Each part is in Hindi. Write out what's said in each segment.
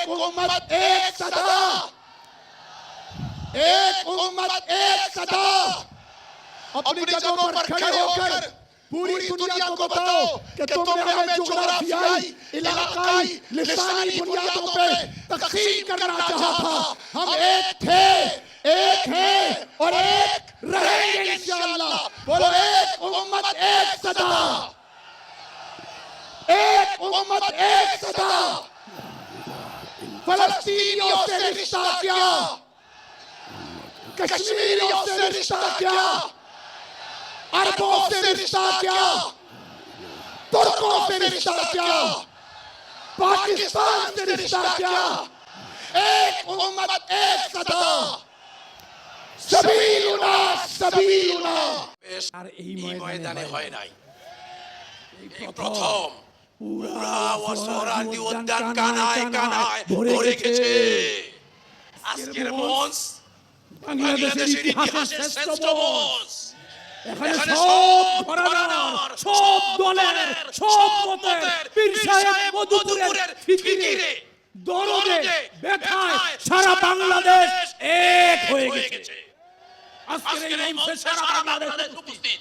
एक उम्मत एक सदा, एक उम्मत एक सदा। अपनी जगहों पर खड़े होकर पूरी दुनिया को बताओ कि तुमने हमें जुग्राफियाई, इलाकाई, लिसानी बुनियादों पे तकसीम करना चाहा था। हम एक थे, एक हैं और एक रहेंगे इंशाअल्लाह। बोलो एक उम्मत एक सदा, एक उम्मत एक सदा। फलस्तीनियों से रिश्ता क्या, कश्मीरियों से रिश्ता क्या, अरबों से रिश्ता क्या, तुर्कों से रिश्ता क्या, पाकिस्तान से रिश्ता क्या। एक उम्मत एक सदा, सबीलुना सबीलुना। আর এই ময়দানে হয় নাই, এই প্রথম পুরা সোহরাওয়ার্দী উদ্যান কানায় কানায় ভরে গেছে। আজকের মঞ্চ বাংলাদেশের ইতিহাসের শ্রেষ্ঠ মঞ্চ। এখানে সব ঘরানার, সব দলের, সব মতের পীর সাহেব মধুপুরের ফিকিরে, দরদে, ব্যথায় সারা বাংলাদেশ এক হয়ে গেছে। আজকের এই মঞ্চে সারা বাংলাদেশ উপস্থিত।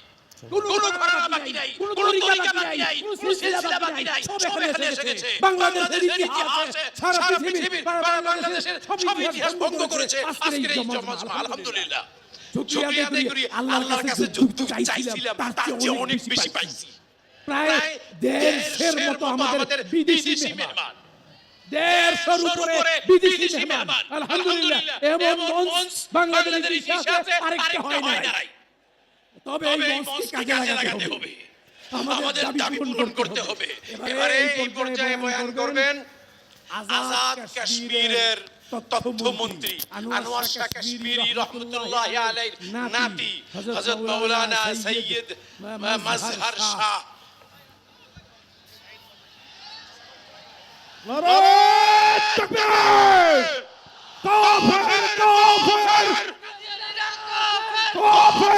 কোনো ঘরানা বাকি নাই, কোনো তরিকা বাকি নাই, কোনো সিলসিলা বাকি নাই, সব এখানে এসেছে। বাংলাদেশের ইতিহাসে সারা পৃথিবীর বাংলাদেশের সব ইতিহাস ভঙ্গ করেছে আজকের এই জমাজমা। আলহামদুলিল্লাহ, শুকরিয়া আদায় করি। আল্লাহর কাছে যুক্ত চাইছিলাম, তার চেয়ে অনেক বেশি পাইছি। প্রায় 150 মতো আমাদের বিদেশি মেহমান, 150 উপরে বিদেশি মেহমান। আলহামদুলিল্লাহ, এমন মঞ্চ বাংলাদেশের ইতিহাসে আরেকটা হয় নাই। তবে এই মঞ্চকে কাজে লাগাতে হবে, আমাদের দাবি পূরণ করতে হবে। এবারে এই পর্যায়ে বয়ান করবেন আজাদ কাশ্মীরের তথ্যমন্ত্রী আনোয়ার শাহ কাশ্মীরি রহমতুল্লাহি আলাইহির নাতি হযরত মাওলানা সৈয়দ মাজহার শাহ। নারায়ে তাকবীর, কাফির কাফির, কাফির কাফির।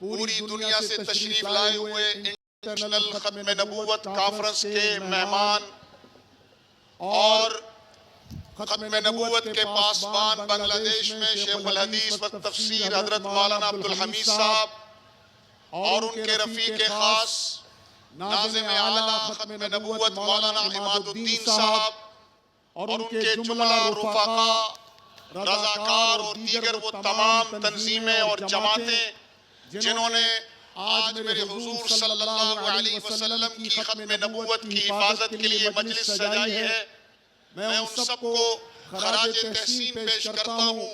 पूरी दुनिया से तशरीफ लाए हुए इंटरनेशनल खत्म नबूवत कॉन्फ्रेंस के मेहमान और खत्म नबूवत के पासबान बांग्लादेश में शेखुल हदीस व तफसीर हजरत मौलाना अब्दुल हमीद साहब और उनके रफीक खास नाज़िम आला खत्म नबूवत मौलाना इमादुद्दीन साहब और उनके जुमला रुफाका, रज़ाकार और दीगर वो तमाम तंजीमें और जमातें जिन्होंने आज मेरे हुजूर सल्लल्लाहु अलैहि वसल्लम की खत्म नबूवत की हिफाजत के लिए मजलिस सजाई है, मैं उन सबको खराज तहसीन पेश करता हूँ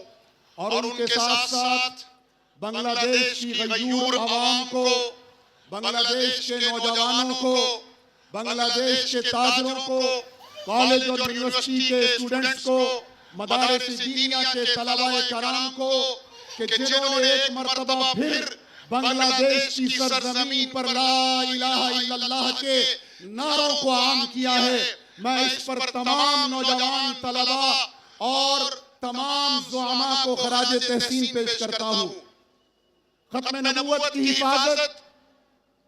और उनके साथ साथ बांग्लादेश की गयूर अवाम को, बांग्लादेश के नौजवानों को, बांग्लादेश के ताजरों को, कॉलेज और यूनिवर्सिटी के स्टूडेंट्स को, मदारिस दीनिया के तलबाए कराम को कि जिन्होंने एक मर्तबा फिर बांग्लादेश की सरजमीन पर ला इलाहा इल्लल्लाह के नारों को आम किया है। मैं इस पर तमाम नौजवान तलबा और तमाम ज़ुआमा को खराज तहसीन पेश करता हूँ। खत्म नबूवत की हिफाजत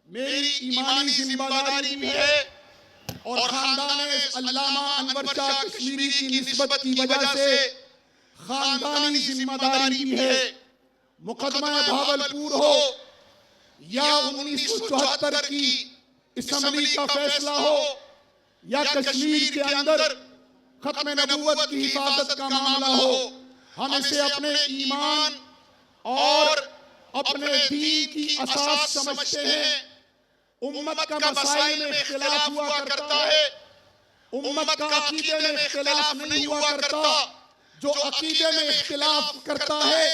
मेरी ईमानी जिम्मेदारी भी है और खानदान अल्लामा अनवर शाह कश्मीरी की निस्बत की वजह से खानदानी जिम्मेदारी भी है। मुकदमा भावलपुर हो या 1974 की असेंबली का फैसला हो या कश्मीर के अंदर खत्म नबूवत की हिफाजत का मामला हो, हम इसे अपने ईमान और अपने दीन की असास समझते हैं। उम्मत का मसाइल में इख्तिलाफ हुआ करता है, उम्मत का अकीदे में इख्तिलाफ नहीं हुआ करता। जो अकीदे में इख्तिलाफ करता है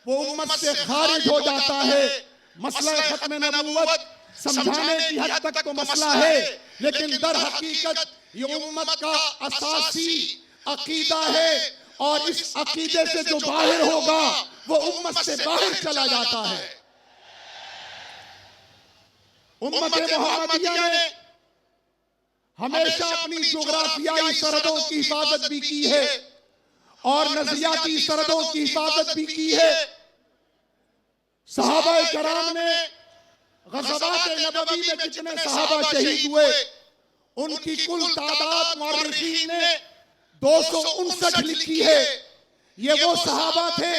वो उम्मत से खारिज हो जाता है। मसला खत्म नबूवत समझाने की हद तक तो मसला है, लेकिन दर हकीकत ये उम्मत का असासी अकीदा है और इस अकीदे से जो बाहर होगा वो उम्मत से बाहर चला जाता है। उम्मत मोहम्मदिया ने हमेशा अपनी जोग्राफियाई सरहदों की हिफाजत भी की है और नजरियाती सरहदों की हिफाजत भी की है। सहाबा कराम ने ग़ज़वात नबवी में कितने सहाबा शहीद हुए, उनकी कुल तादाद मुअर्रिखीन ने 259 लिखी है। ये वो सहाबा थे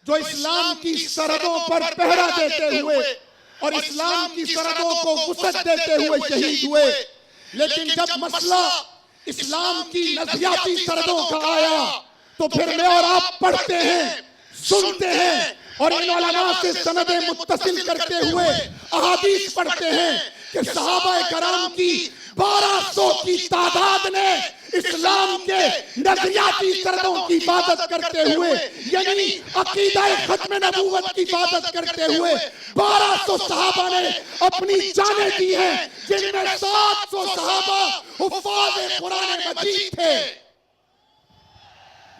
जो इस्लाम की सरहदों पर पहरा देते हुए और इस्लाम की सरहदों को वुसअत देते हुए शहीद हुए। लेकिन जब मसला इस्लाम की नजरियाती सरहदों का आया तो फिर मैं और आप पढ़ते हैं, सुनते हैं और इन उलमा से सनदें मुत्तसिल करते हुए अहादीस पढ़ते हैं कि सहाबा कराम की 1200 की तादाद ने इस्लाम के नजरियाती सरहदों की हिफाजत करते हुए यानी अकीदा खत्म नबूवत की हिफाजत करते हुए 1200 सहाबा ने अपनी जानें दी हैं, जिनमें 700 सहाबा हुफ्फाज़ कुरान मजीद थे।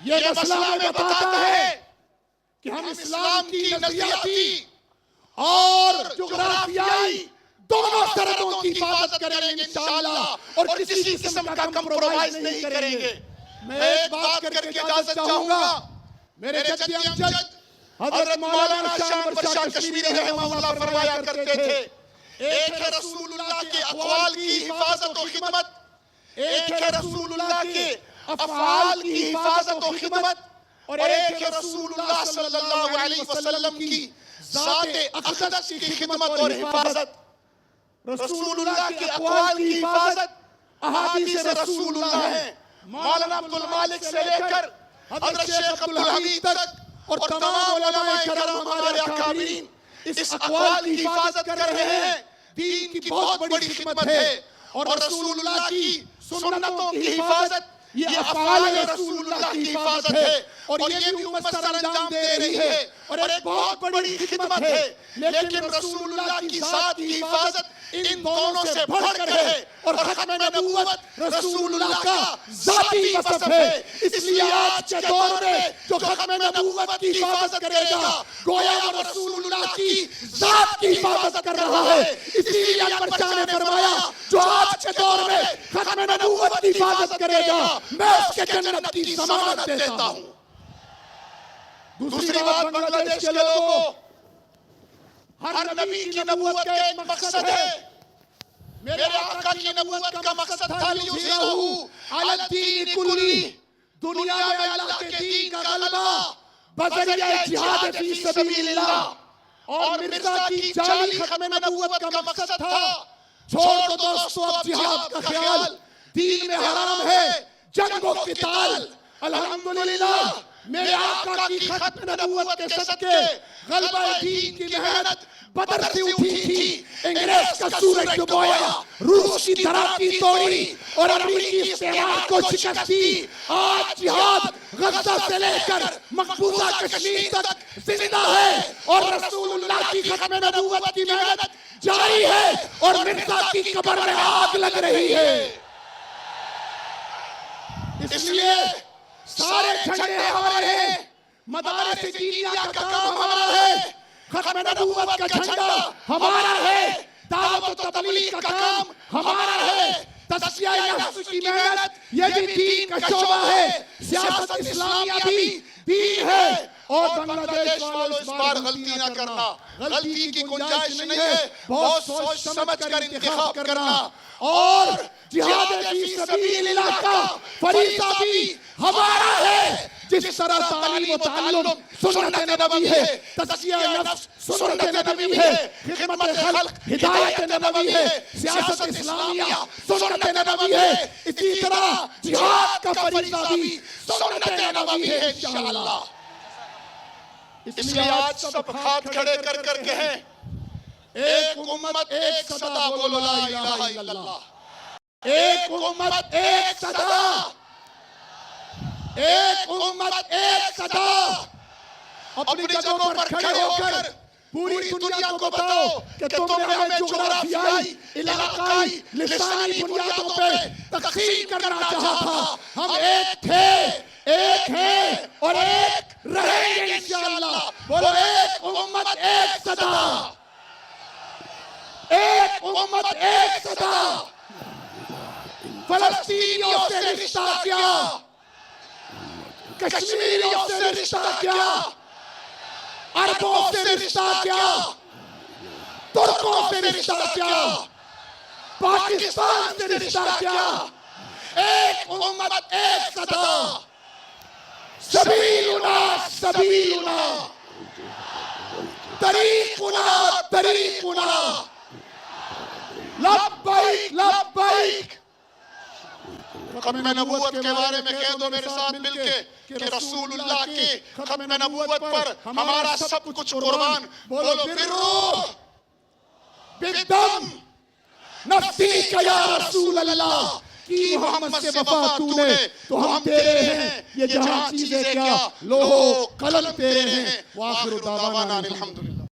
ये मसला हमें बताता है कि हम इस्लाम की नजरियाती और जोग्राफियाई दोनों सरहदों की हिफाजत करेंगे इंशाअल्लाह और किसी किस्म का कंप्रोमाइज नहीं करेंगे। मैं एक बात करके इजाजत चाहूंगा। मेरे जद्दी अमजद हजरत मौलाना शाह अहमद शाह कश्मीरी रहमहुल्लाह फरमाया करते थे, एक है रसूलुल्लाह के अक़वाल की हिफाजत और खिदमत, एक है रसूलुल्लाह के अफ़आल की हिफाजत और खिदमत और एक है रसूलुल्लाह सल्लल्लाहु अलैहि वसल्लम की ज़ात अक़दस की खिदमत और हिफाजत। रसूलुल्लाह के अक़वाल की हिफाजत अहादीस रसूलुल्लाह है। मौलाना अब्दुल मालिक से लेकर हज़रत शेख अब्दुल हमीद तक और तमाम उलमाए कराम हमारे अकाबिरीन इस अक़वाल की हिफाजत कर रहे हैं। दीन की बहुत बड़ी खिदमत है और रसूलुल्लाह की सुन्नतों की हिफाजत ये अफ़आल रसूलुल्लाह की हिफाजत है और ये भी उम्मत सर अंजाम दे रही है और एक बहुत बड़ी खिदमत है। लेकिन रसूलुल्लाह की ज़ात की हिफाजत इन दोनों से बढ़कर है और खत्म नबूवत रसूलुल्लाह का ज़ाती वसफ है। इसलिए आज के दौर में जो खत्म नबूवत की हिफाजत करेगा गोया वो रसूलुल्लाह की ज़ात की हिफाजत कर रहा है। इसीलिए अकबर शाह ने फरमाया जो आज के दौर में खत्म नबूवत की हिफाजत करेगा मैं उसके जन्नत की ज़मानत देता हूं। दूसरी बात, बांग्लादेश के लोगों, हर नबी की नबूवत का एक मकसद है। मेरे आका की नबूवत का मकसद था लियुज़हिरहु अला दीन कुल्ली, दुनिया में अल्लाह के दीन का गलबा बज़रिया जिहाद फी सबीलिल्लाह। और मिर्जा की जाली खत्म नबूवत का मकसद था। छोड़ दो दोस्तों अब जिहाद का ख्याल, दीन में हराम है जंग व क़िताल। अल्हम्दुलिल्लाह मेरे आका की खत्म नबूवत के सदके गलबा दीन की मेहनत बदर से उठी थी। अंग्रेज का सूरज डुबोया, रूस की धराती तोड़ी और अमेरिकी इस्तेमाल को शिकस्त दी। आज जिहाद गज़ा से लेकर मकबूजा कश्मीर तक जिंदा है और रसूलुल्लाह की खत्म नबूवत की मेहनत जारी है और मिर्जा की कब्र में आग लग रही है। इसलिए सारे झंडे हमारे हैं, मदारिस दीनिया का काम हमारा है, खत्म नबूवत का झंडा हमारा है, दावत व तबलीग का काम हमारा है, तस्किया नफ्स की मेहनत ये भी दीन का शोबा है, सियासत इस्लामिया भी दीन है। और बांग्लादेश वालों इस बार गलती ना करना, गलती की गुंजाइश नहीं है, बहुत सोच समझ कर इंतखाब करना और जिहाद फी सबीलिल्लाह का फरीज़ा भी हमारा है। जिस तरह तालीम व ताल्लुम सुन्नत नबवी है, तज़किया नफ्स सुन्नत नबवी है, खिदमत खल्क़ हिदायत नबवी है, सियासत इस्लामिया सुन्नत नबवी है, इसी तरह जिहाद का फरीज़ा भी सुन्नत नबवी है इंशाअल्लाह। इसलिए आज सब हाथ खड़े कर कर कहें एक उम्मत एक सदा बोलो ला इलाहा इल्लल्लाह। एक उम्मत एक सदा, एक उम्मत एक सदा। अपनी जगहों पर खड़े होकर पूरी दुनिया को बताओ कि तुमने हमें जोग्राफियाई, इलाकाई, लिसानी बुनियादों पे तक़सीम करना चाहा था। हम एक थे, एक है और एक रहेंगे इंशाअल्लाह। बोलो एक उम्मत एक सदा, एक उम्मत एक सदा। फलस्तीनियों से रिश्ता क्या, कश्मीरियों से रिश्ता क्या, अरबों से रिश्ता क्या, तुर्कों से रिश्ता क्या, पाकिस्तान से रिश्ता क्या, एक उम्मत एक सदा। सबीलुना सबीलुना, तरीकुना तरीकुना, लब्बैक लब्बैक। खत्म नबूवत के बारे में कह दो मेरे साथ मिलके कि रसूलुल्लाह के खत्म नबूवत पर हमारा सब कुछ कुर्बान। बोलो बिर्रो बिद्दम नफ्सी का या रसूल अल्लाह, की मोहम्मद से वफा तूने तो हम तेरे हैं, ये जहां चीजें क्या, लोहो कलम तेरे हैं। वाखिरु दावाना अनिल हम्दुलिल्लाह।